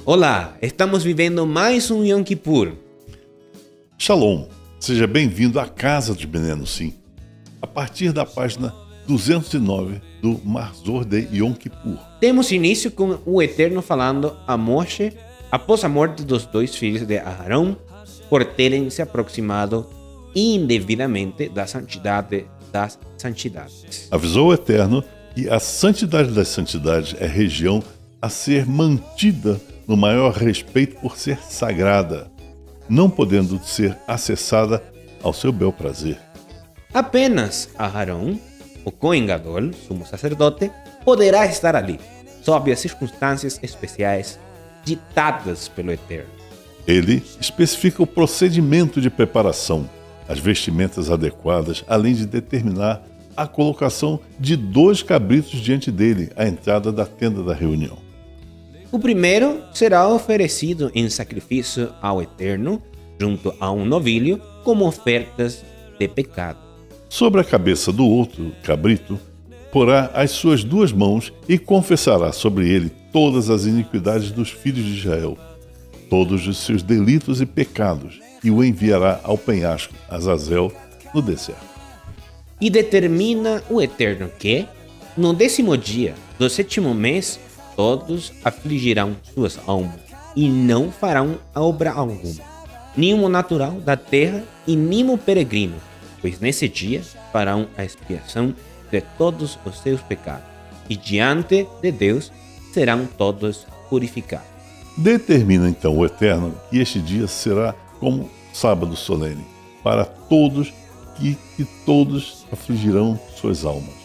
Olá, estamos vivendo mais um Yom Kippur. Shalom, seja bem-vindo à Casa dos Benenusim. A partir da página 209 do Mahzor de Yom Kippur. Temos início com o Eterno falando a Moshe após a morte dos dois filhos de Aarão por terem se aproximado indevidamente da santidade das santidades. Avisou o Eterno que a santidade das santidades é região a ser mantida no maior respeito por ser sagrada, não podendo ser acessada ao seu bel prazer. Apenas Aarão, o Kohen Gadol, sumo sacerdote, poderá estar ali, sob as circunstâncias especiais ditadas pelo Eterno. Ele especifica o procedimento de preparação, as vestimentas adequadas, além de determinar a colocação de 2 cabritos diante dele, à entrada da tenda da reunião. O primeiro será oferecido em sacrifício ao Eterno, junto a um novilho, como ofertas de pecado. Sobre a cabeça do outro cabrito, porá as suas 2 mãos e confessará sobre ele todas as iniquidades dos filhos de Israel, todos os seus delitos e pecados, e o enviará ao penhasco, Azazel, no deserto. E determina o Eterno que, no 10º dia do 7º mês, todos afligirão suas almas, e não farão obra alguma, nenhum natural da terra e nenhum peregrino, pois nesse dia farão a expiação de todos os seus pecados, e diante de Deus serão todos purificados. Determina então o Eterno que este dia será como sábado solene, para todos que todos afligirão suas almas.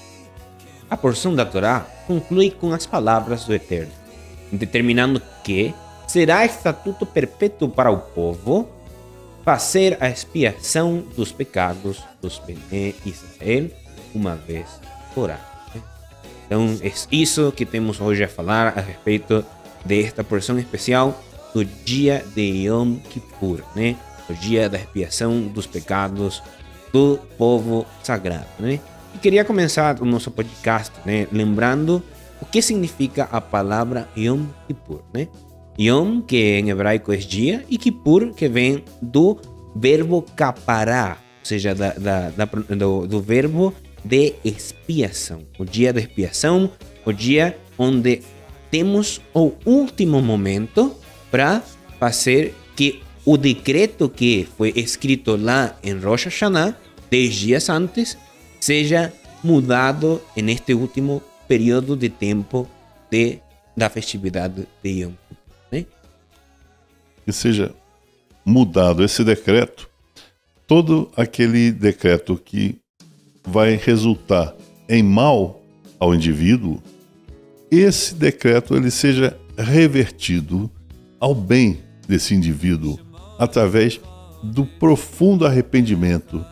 A porção da Torá conclui com as palavras do Eterno, determinando que será estatuto perpétuo para o povo fazer a expiação dos pecados dos Bene Israel uma vez por ano. Então é isso que temos hoje a falar a respeito desta porção especial do dia de Yom Kippur, né? O dia da expiação dos pecados do povo sagrado, né? E queria começar o nosso podcast, né, lembrando o que significa a palavra Yom Kippur, né? Yom, que em hebraico é dia, e Kippur, que vem do verbo kapará, ou seja, do verbo de expiação. O dia da expiação, o dia onde temos o último momento para fazer que o decreto que foi escrito lá em Rosh Hashanah, 10 dias antes, seja mudado neste último período de tempo da festividade de Yom Kippur, né? Que seja mudado esse decreto, todo aquele decreto que vai resultar em mal ao indivíduo, esse decreto ele seja revertido ao bem desse indivíduo através do profundo arrependimento,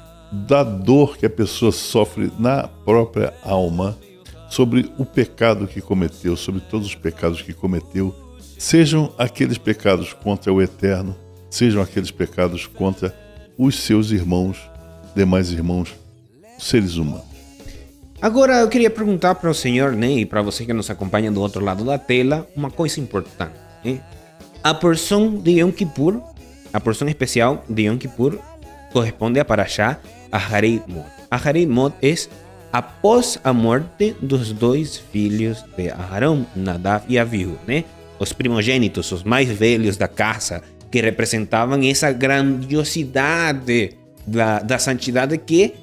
da dor que a pessoa sofre na própria alma sobre o pecado que cometeu, sobre todos os pecados que cometeu, sejam aqueles pecados contra o Eterno, sejam aqueles pecados contra os seus irmãos, demais irmãos, seres humanos. Agora eu queria perguntar para o senhor, né, e para você que nos acompanha do outro lado da tela, uma coisa importante, né? A porção de Yom Kippur, a porção especial de Yom Kippur, corresponde a Parashá Aharei Mot. Aharei Mot é após a morte dos 2 filhos de Aarão, Nadav e Avihu, né? Os primogênitos, os mais velhos da casa, que representavam essa grandiosidade da santidade que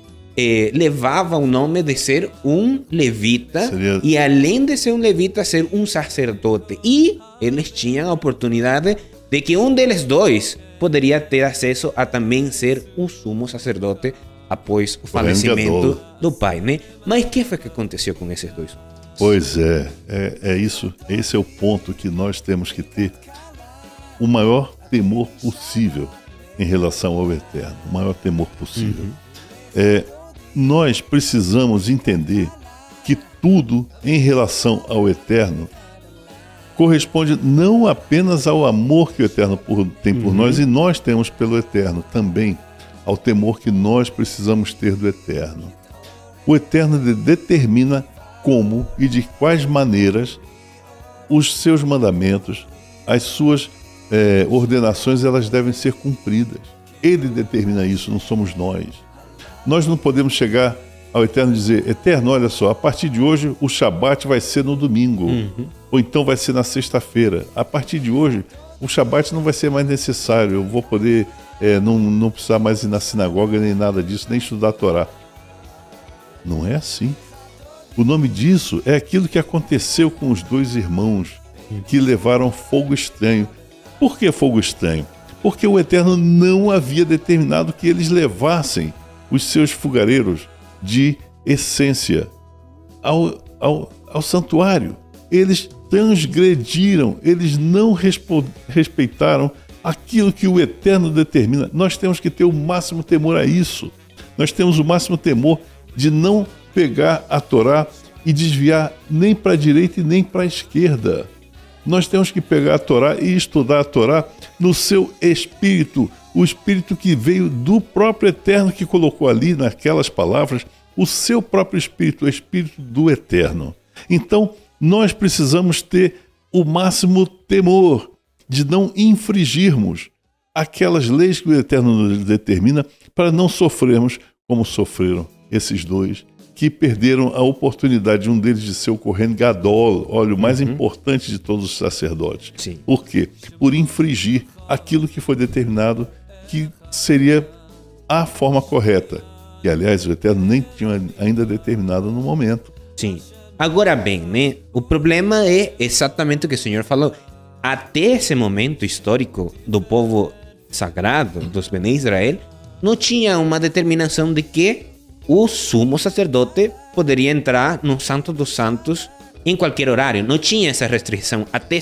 levava o nome de ser um levita e, além de ser um levita, ser um sacerdote. E eles tinham a oportunidade de que um deles 2 poderia ter acesso a também ser um sumo sacerdote após o falecimento do pai, né? Mas o que foi que aconteceu com esses 2? Pois é isso. Esse é o ponto que nós temos que ter o maior temor possível em relação ao Eterno, o maior temor possível. Nós precisamos entender que tudo em relação ao Eterno corresponde não apenas ao amor que o Eterno tem por nós, e nós temos pelo Eterno, também ao temor que nós precisamos ter do Eterno. O Eterno determina como e de quais maneiras os seus mandamentos, as suas ordenações, elas devem ser cumpridas. Ele determina isso, não somos nós. Nós não podemos chegar ao Eterno e dizer: Eterno, olha só, a partir de hoje o Shabat vai ser no domingo, ou então vai ser na sexta-feira. A partir de hoje o Shabat não vai ser mais necessário, eu vou poder não precisar mais ir na sinagoga, nem nada disso, nem estudar a Torá. Não é assim. O nome disso é aquilo que aconteceu com os dois irmãos que levaram fogo estranho. Por que fogo estranho? Porque o Eterno não havia determinado que eles levassem os seus fogareiros de essência ao santuário. Eles transgrediram, eles não respeitaram aquilo que o Eterno determina. Nós temos que ter o máximo temor a isso. Nós temos o máximo temor de não pegar a Torá e desviar nem para a direita e nem para a esquerda. Nós temos que pegar a Torá e estudar a Torá no seu espírito, o espírito que veio do próprio Eterno, que colocou ali naquelas palavras o seu próprio espírito, o espírito do Eterno. Então, nós precisamos ter o máximo temor de não infringirmos aquelas leis que o Eterno nos determina, para não sofrermos como sofreram esses dois, que perderam a oportunidade, um deles de ser o Kohen Gadol, olha, o mais importante de todos os sacerdotes. Sim. Por quê? Por infringir aquilo que foi determinado que seria a forma correta, que aliás o Eterno nem tinha ainda determinado no momento. Sim. Agora bem, né? O problema é exatamente o que o Senhor falou. Até esse momento histórico do povo sagrado, dos Bnei Israel, não tinha uma determinação de que o sumo sacerdote poderia entrar no Santo dos Santos em qualquer horário. Não tinha essa restrição até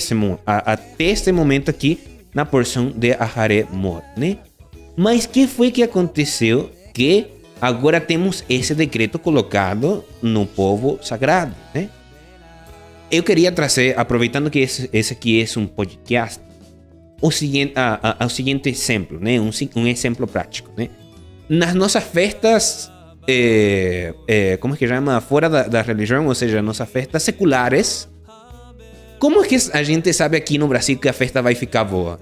esse momento aqui na porção de Aharé Mor, né? Mas que foi que aconteceu que agora temos esse decreto colocado no povo sagrado, né? Eu queria trazer, aproveitando que esse aqui é um podcast, o seguinte exemplo, né? Um exemplo prático, né? Nas nossas festas, como é que chama? Fora da religião, ou seja, nossas festas seculares, como é que a gente sabe aqui no Brasil que a festa vai ficar boa?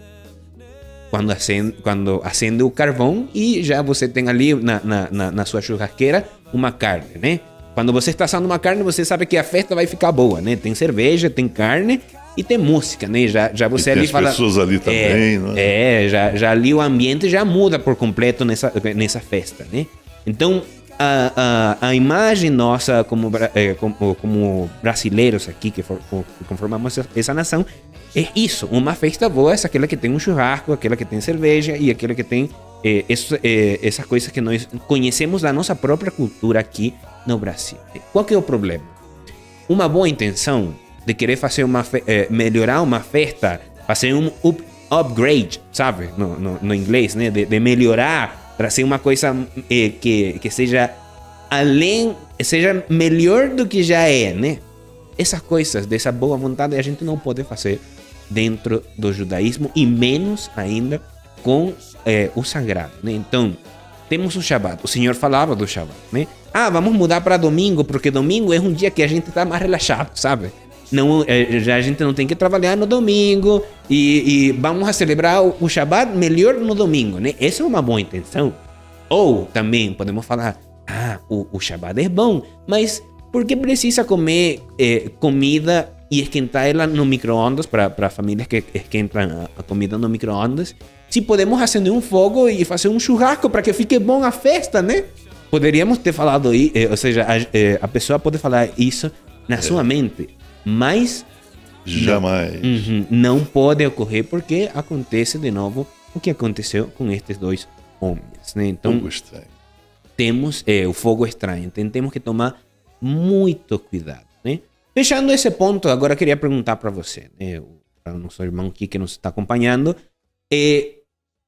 Quando acende o carvão e já você tem ali na sua churrasqueira uma carne, né? Quando você está assando uma carne, você sabe que a festa vai ficar boa, né? Tem cerveja, tem carne e tem música, né? Já você e ali tem fala... as pessoas ali também, né? Já ali o ambiente já muda por completo nessa festa, né? Então, a imagem nossa como brasileiros aqui que conformamos essa nação é isso, uma festa boa é aquela que tem um churrasco, aquela que tem cerveja e aquela que tem essa coisa que nós conhecemos da nossa própria cultura aqui no Brasil. Qual que é o problema? Uma boa intenção de querer fazer melhorar uma festa, fazer um upgrade, sabe? No inglês, né? De melhorar, trazer uma coisa que seja seja melhor do que já é, né? Essas coisas, dessa boa vontade, a gente não pode fazer dentro do judaísmo e menos ainda com o sagrado, né? Então, temos o Shabat. O Senhor falava do Shabat, né? Vamos mudar para domingo, porque domingo é um dia que a gente está mais relaxado, sabe? Não, já a gente não tem que trabalhar no domingo e vamos celebrar o Shabat melhor no domingo, né? Essa é uma boa intenção. Ou também podemos falar, o Shabat é bom, mas por que precisa comer comida e esquentar ela no micro-ondas para famílias que esquentam a comida no micro-ondas? Se podemos acender um fogo e fazer um churrasco para que fique bom a festa, né? Poderíamos ter falado aí, ou seja, a pessoa pode falar isso na sua mente, mas jamais não pode ocorrer porque acontece de novo o que aconteceu com estes dois homens, né? Então, fogo estranho. Temos o fogo estranho, então temos que tomar muito cuidado, né? Fechando esse ponto, agora queria perguntar para você, né? Para o nosso irmão aqui que nos está acompanhando, é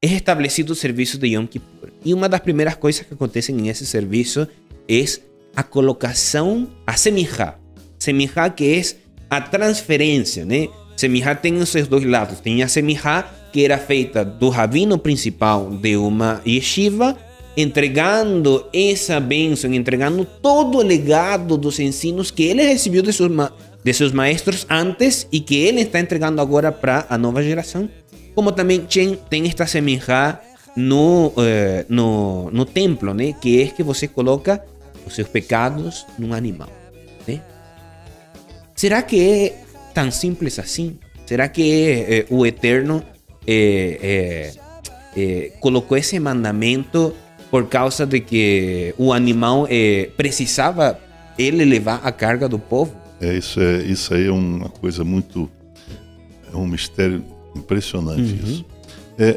estabelecido o serviço de Yom Kippur. E uma das primeiras coisas que acontecem nesse serviço é a colocação, a semijá. Semijá que é a transferência, né? Semihá tem os seus dois lados. Tem a Semihá, que era feita do rabino principal de uma yeshiva, entregando essa bênção, entregando todo o legado dos ensinos que ele recebeu de seus maestros antes e que ele está entregando agora para a nova geração. Como também tem esta Semihá no templo, né? Que é que você coloca os seus pecados num animal, né? Será que é tão simples assim? Será que o Eterno colocou esse mandamento por causa de que o animal precisava ele levar a carga do povo? Isso aí é uma coisa muito... É um mistério impressionante isso.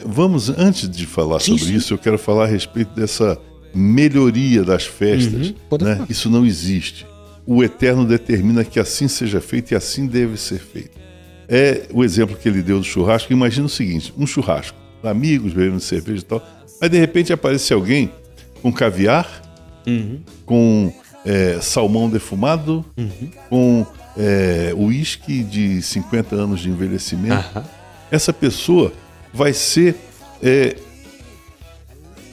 Vamos, antes de falar sobre isso, eu quero falar a respeito dessa melhoria das festas. Né? Isso não existe. O Eterno determina que assim seja feito e assim deve ser feito. É o exemplo que ele deu do churrasco. Imagina o seguinte, um churrasco, amigos bebendo cerveja e tal, aí de repente aparece alguém com caviar, com salmão defumado, com uísque de 50 anos de envelhecimento. Essa pessoa vai ser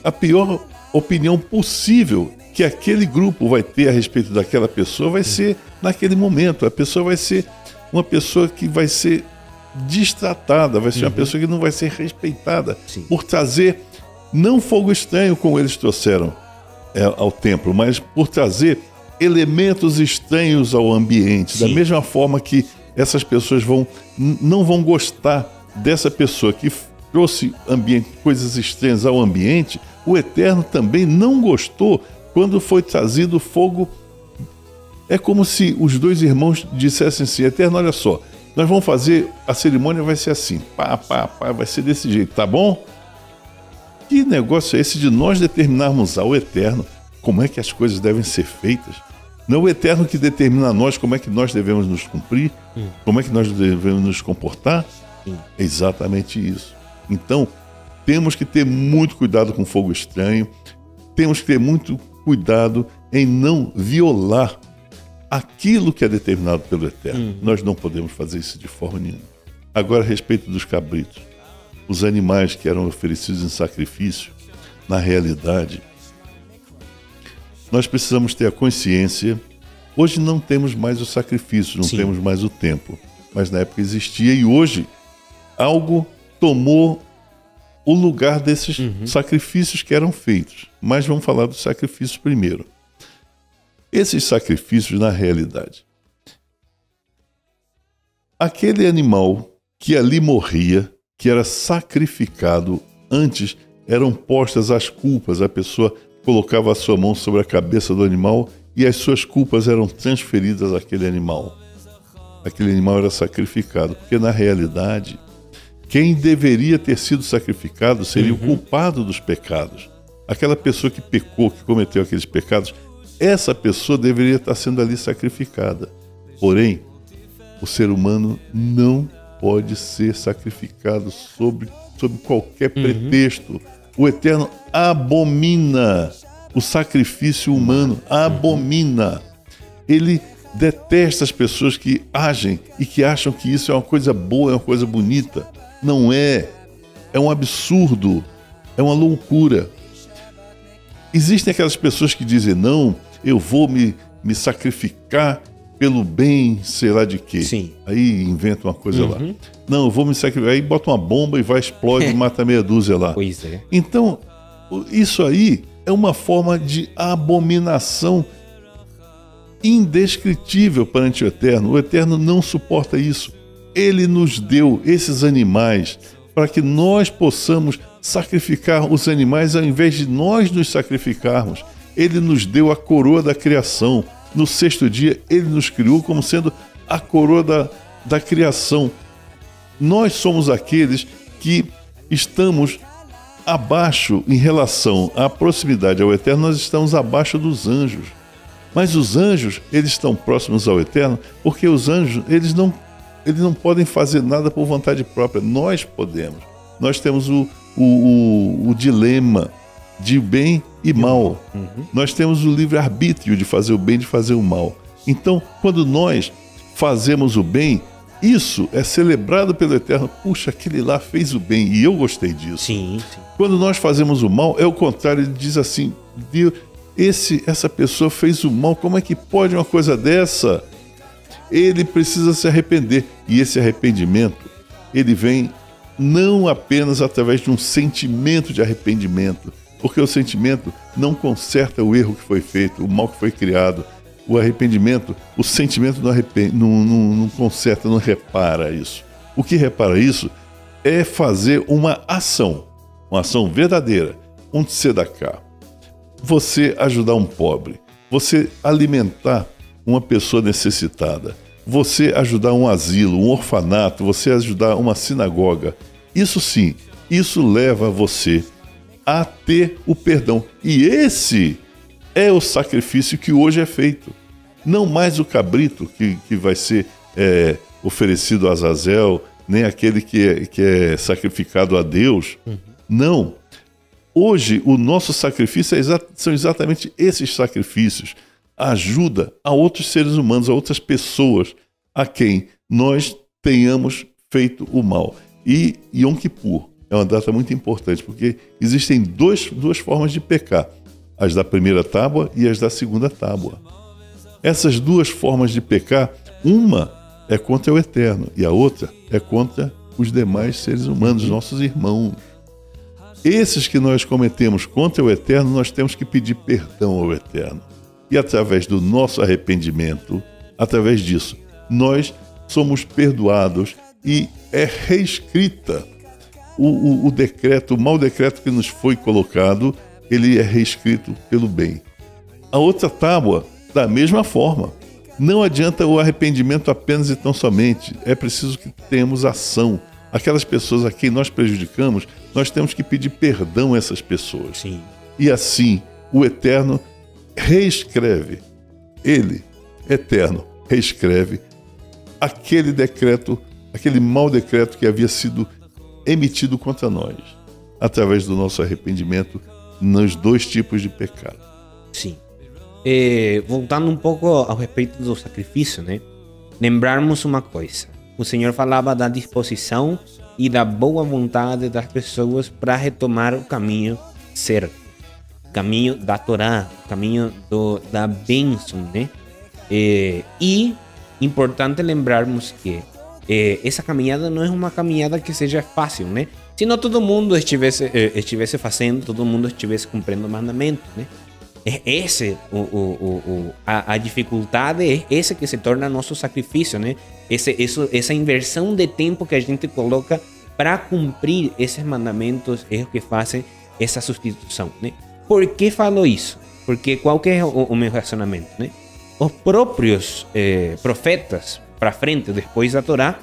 a pior opinião possível que aquele grupo vai ter a respeito daquela pessoa, vai ser naquele momento. A pessoa vai ser uma pessoa que vai ser destratada, vai ser uma pessoa que não vai ser respeitada por trazer não fogo estranho como eles trouxeram ao templo, mas por trazer elementos estranhos ao ambiente. Da mesma forma que essas pessoas não vão gostar dessa pessoa que trouxe coisas estranhas ao ambiente, o Eterno também não gostou quando foi trazido fogo. É como se os dois irmãos dissessem assim: Eterno, olha só, nós vamos fazer, a cerimônia vai ser assim, vai ser desse jeito, tá bom? Que negócio é esse de nós determinarmos ao Eterno como é que as coisas devem ser feitas? Não é o Eterno que determina a nós como é que nós devemos nos cumprir, como é que nós devemos nos comportar? É exatamente isso. Então, temos que ter muito cuidado com fogo estranho, temos que ter muito cuidado em não violar aquilo que é determinado pelo Eterno. Nós não podemos fazer isso de forma nenhuma. Agora, a respeito dos cabritos, os animais que eram oferecidos em sacrifício, na realidade, nós precisamos ter a consciência. Hoje não temos mais o sacrifício, não temos mais o templo, mas na época existia, e hoje algo tomou o lugar desses sacrifícios que eram feitos. Mas vamos falar dos sacrifícios primeiro. Esses sacrifícios, na realidade, aquele animal que ali morria, que era sacrificado, antes eram postas as culpas. A pessoa colocava a sua mão sobre a cabeça do animal e as suas culpas eram transferidas àquele animal. Aquele animal era sacrificado, porque na realidade quem deveria ter sido sacrificado seria o culpado dos pecados. Aquela pessoa que pecou, que cometeu aqueles pecados, essa pessoa deveria estar sendo ali sacrificada. Porém, o ser humano não pode ser sacrificado sob qualquer pretexto. O Eterno abomina o sacrifício humano, abomina. Ele detesta as pessoas que agem e que acham que isso é uma coisa boa, é uma coisa bonita. Não é. É um absurdo. É uma loucura. Existem aquelas pessoas que dizem: não, eu vou me sacrificar pelo bem, sei lá de quê. Aí inventa uma coisa lá. Não, eu vou me sacrificar. Aí bota uma bomba e vai, explode e mata meia dúzia lá. Pois é. Então, isso aí é uma forma de abominação indescritível perante o Eterno. O Eterno não suporta isso. Ele nos deu esses animais para que nós possamos sacrificar os animais ao invés de nós nos sacrificarmos. Ele nos deu a coroa da criação. No sexto dia, ele nos criou como sendo a coroa da criação. Nós somos aqueles que estamos abaixo em relação à proximidade ao Eterno. Nós estamos abaixo dos anjos. Mas os anjos, eles estão próximos ao Eterno porque os anjos, eles não podem fazer nada por vontade própria. Nós podemos. Nós temos o dilema de bem e mal. Nós temos o livre-arbítrio de fazer o bem e de fazer o mal. Então, quando nós fazemos o bem, isso é celebrado pelo Eterno. Puxa, aquele lá fez o bem e eu gostei disso. Sim, sim. Quando nós fazemos o mal, é o contrário. Ele diz assim: Deus, essa pessoa fez o mal, como é que pode uma coisa dessa? Ele precisa se arrepender. E esse arrependimento, ele vem não apenas através de um sentimento de arrependimento, porque o sentimento não conserta o erro que foi feito, o mal que foi criado. O arrependimento, o sentimento não conserta, não repara isso. O que repara isso é fazer uma ação verdadeira, um tzedakah. Você ajudar um pobre, você alimentar uma pessoa necessitada, você ajudar um asilo, um orfanato, você ajudar uma sinagoga. Isso sim, isso leva você a ter o perdão. E esse é o sacrifício que hoje é feito. Não mais o cabrito que vai ser oferecido a Azazel, nem aquele que é sacrificado a Deus. Não. Hoje, o nosso sacrifício são exatamente esses sacrifícios. A ajuda a outros seres humanos, a outras pessoas a quem nós tenhamos feito o mal. E Yom Kippur é uma data muito importante, porque existem duas formas de pecar. As da primeira tábua e as da segunda tábua. Essas duas formas de pecar, uma é contra o Eterno e a outra é contra os demais seres humanos, nossos irmãos. Esses que nós cometemos contra o Eterno, nós temos que pedir perdão ao Eterno. E através do nosso arrependimento, através disso, nós somos perdoados e é reescrita o decreto, o mau decreto que nos foi colocado, ele é reescrito pelo bem. A outra tábua, da mesma forma. Não adianta o arrependimento apenas e tão somente. É preciso que tenhamos ação. Aquelas pessoas a quem nós prejudicamos, nós temos que pedir perdão a essas pessoas. Sim. E assim, o Eterno reescreve. Ele, Eterno, reescreve aquele decreto, aquele mau decreto que havia sido emitido contra nós, através do nosso arrependimento nos dois tipos de pecado. Sim. Voltando um pouco ao respeito do sacrifício, né? Lembrarmos uma coisa. O Senhor falava da disposição e da boa vontade das pessoas para retomar o caminho certo. O caminho da Torá, o caminho da bênção, né? E importante lembrarmos que essa caminhada não é uma caminhada que seja fácil, né? Se não todo mundo estivesse fazendo, todo mundo estivesse cumprindo o mandamento, né? A dificuldade é essa que se torna nosso sacrifício, né? Essa inversão de tempo que a gente coloca para cumprir esses mandamentos é o que faz essa substituição, né? Por que falo isso? Porque qual que é o meu racionamento, né? Os próprios profetas para frente, depois da Torá,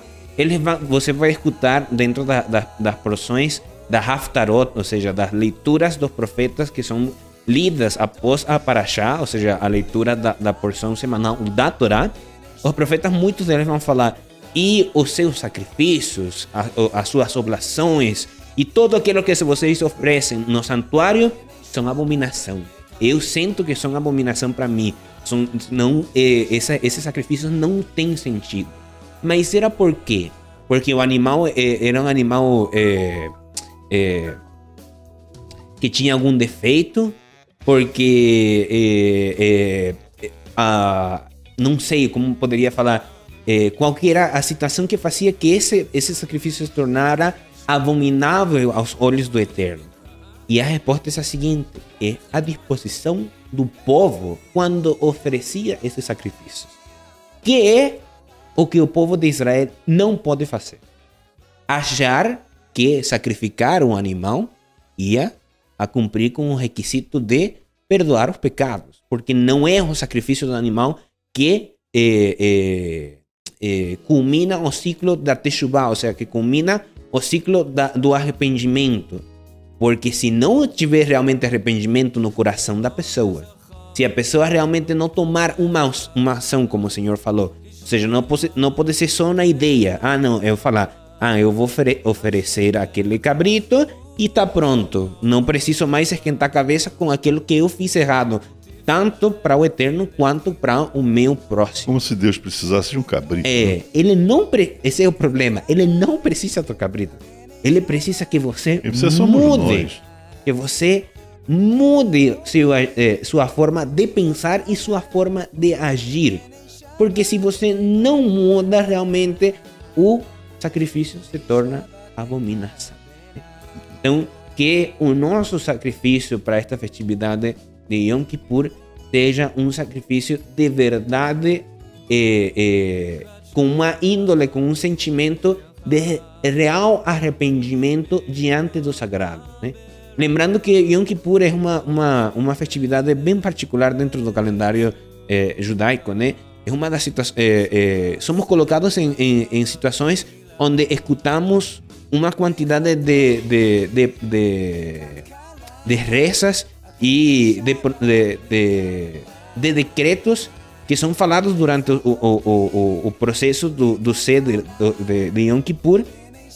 você vai escutar dentro das porções da Haftarot, ou seja, das leituras dos profetas que são lidas após a Parashá, ou seja, a leitura da porção semanal da Torá. Os profetas, muitos deles vão falar: e os seus sacrifícios, as suas oblações e todo aquilo que vocês oferecem no santuário são abominação. Eu sinto que são abominação para mim. Esses sacrifícios não têm sentido. Mas era por quê? Porque o animal era um animal que tinha algum defeito, porque não sei como poderia falar, qual que era a situação que fazia que esse sacrifício se tornara abominável aos olhos do Eterno. E a resposta é a seguinte: é a disposição do povo quando oferecia esses sacrifícios, que é o que o povo de Israel não pode fazer. Achar que sacrificar um animal ia a cumprir com o requisito de perdoar os pecados, porque não é o sacrifício do animal que culmina o ciclo da Teshuvah, ou seja, que culmina o ciclo do arrependimento. Porque se não tiver realmente arrependimento no coração da pessoa, se a pessoa realmente não tomar uma ação, como o Senhor falou, ou seja, não pode ser só na ideia, eu falar, eu vou oferecer aquele cabrito e tá pronto, não preciso mais esquentar a cabeça com aquilo que eu fiz errado. tanto para o Eterno quanto para o meu próximo. Como se Deus precisasse de um cabrito. Ele não esse é o problema. Ele não precisa do cabrito. Ele precisa que você mude. Que você mude sua forma de pensar e sua forma de agir. Porque se você não muda, realmente o sacrifício se torna abominação. Então, que o nosso sacrifício para esta festividade de Yom Kippur seja um sacrifício de verdade, com uma índole, com um sentimento de real arrependimento diante do sagrado, né? Lembrando que Yom Kippur é uma festividade bem particular dentro do calendário judaico, né? É uma das situações, somos colocados em situações onde escutamos uma quantidade de rezas e de decretos que são falados durante o processo do Seder de Yom Kippur,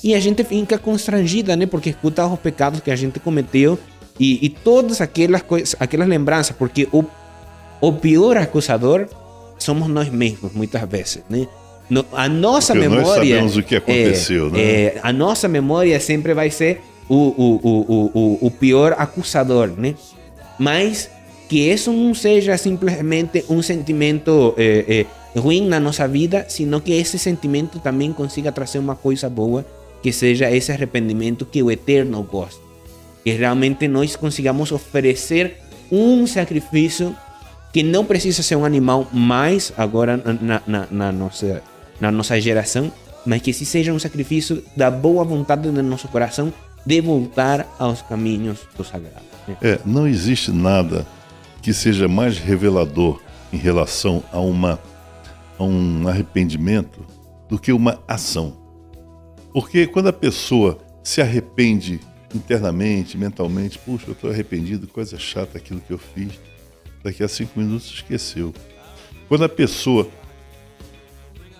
e a gente fica constrangida, né? Porque escuta os pecados que a gente cometeu e todas aquelas lembranças, porque o pior acusador somos nós mesmos, muitas vezes, né? A nossa porque memória... nós sabemos o que aconteceu, né? A nossa memória sempre vai ser o pior acusador, né? Mas que isso não seja simplesmente um sentimento ruim na nossa vida, sino que esse sentimento também consiga trazer uma coisa boa, que seja esse arrependimento que o Eterno gosta. Que realmente nós consigamos oferecer um sacrifício que não precisa ser um animal mais agora na nossa geração, mas que sim seja um sacrifício da boa vontade do nosso coração de voltar aos caminhos do sagrado. Não existe nada que seja mais revelador em relação a um arrependimento do que uma ação. Porque quando a pessoa se arrepende internamente, mentalmente, puxa, eu estou arrependido, coisa chata aquilo que eu fiz, daqui a 5 minutos esqueceu. Quando a pessoa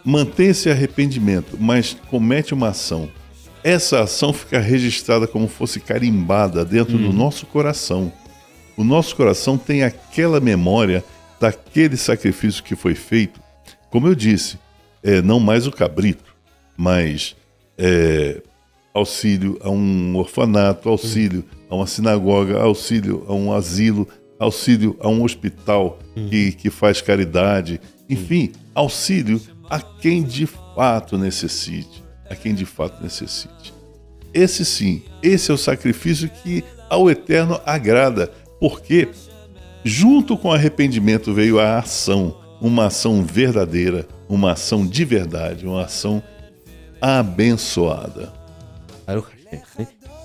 mantém esse arrependimento, mas comete uma ação, essa ação fica registrada como fosse carimbada dentro do nosso coração. O nosso coração tem aquela memória daquele sacrifício que foi feito. Como eu disse, não mais o cabrito, mas auxílio a um orfanato, auxílio a uma sinagoga, auxílio a um asilo, auxílio a um hospital que faz caridade, enfim, auxílio a quem de fato necessite, Esse sim, esse é o sacrifício que ao Eterno agrada, porque junto com o arrependimento veio a ação, uma ação verdadeira, uma ação de verdade, uma ação abençoada.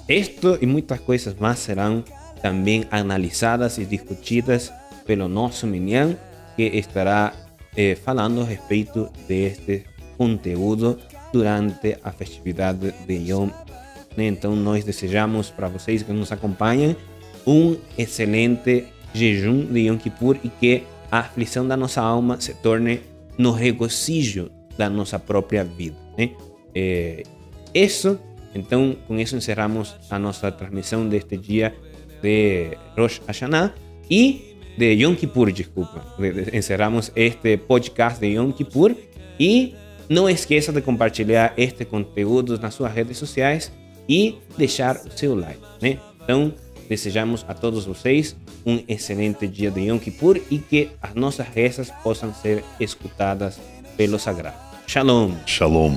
Esto e muitas coisas mais serão também analisadas e discutidas pelo nosso Minyan, que estará falando a respeito deste conteúdo durante a festividade de Yom. Então nós desejamos para vocês que nos acompanham um excelente jejum de Yom Kippur e que a aflição da nossa alma se torne no regozijo da nossa própria vida, né? Então, com isso encerramos a nossa transmissão deste dia de Rosh Hashanah e de Yom Kippur, desculpa. Encerramos este podcast de Yom Kippur e não esqueça de compartilhar este conteúdo nas suas redes sociais e deixar o seu like, né? Então, desejamos a todos vocês um excelente dia de Yom Kippur e que as nossas rezas possam ser escutadas pelo Sagrado. Shalom. Shalom.